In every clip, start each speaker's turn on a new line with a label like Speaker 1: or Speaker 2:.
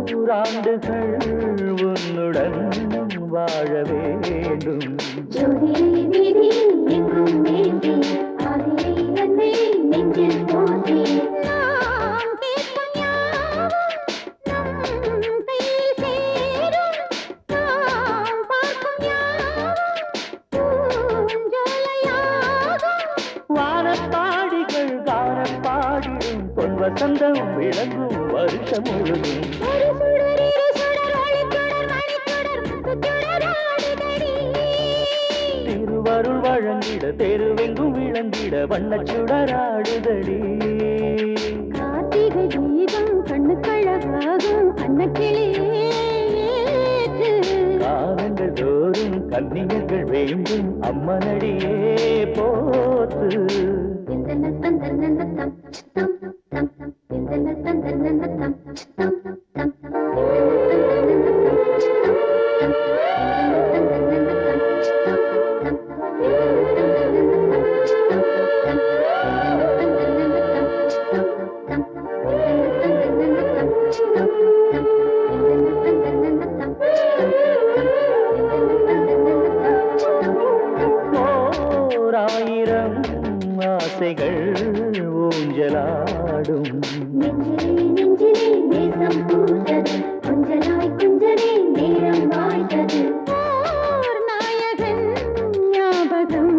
Speaker 1: நூறாண்டுகள் உன்னுடன் வாழ வேண்டும். வானப்பாடிகள் கானப்பாடிடும் பொன் வசந்தம் விளங்கும் வருஷம் முழுதும். திருவருள் வழங்கிட தெருவெங்கும் விளங்கிட வண்ணச் சுடராடுதடி.
Speaker 2: கார்த்திகை தீபம் கண்ணுக்கழகாகும் அன்னக்கிளியே.
Speaker 1: காலங்கள் தோறும் கன்னியர்கள் வேண்டும் அம்மனடியே போத்து. ஓராயிரம் ஆசைகள் ஊஞ்சலாடும்.
Speaker 2: நாயகன் ஞாபகம்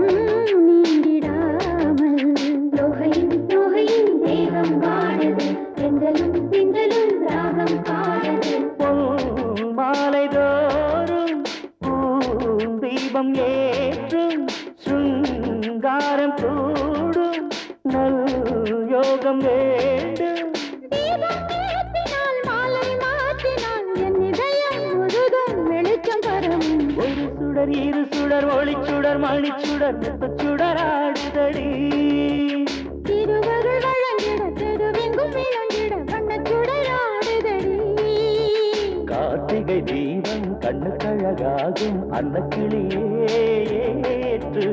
Speaker 2: நீங்கிடாமல்
Speaker 1: மாலை தோறும் தீபம் ஏற்றும் சுங்காரம் கூடும் நல் யோகம் வேண்டும்.
Speaker 2: மாலை மாற்றினால் என் இதயம் முழுதும் வெளிச்சம் தரும்.
Speaker 1: ஒரு சுடர் இரு சுடர் ஒளிச்சுடர் மணிச்சுடர் சுடராடுதடி.
Speaker 2: திருவருள் வழங்கிட தெருவெங்கும் விளங்கிட வண்ணச் சுடராடுதடி.
Speaker 1: கார்த்திகை தீபம் கண்ணுக்கழகாகும் அன்னக்கிளியே ஏற்று.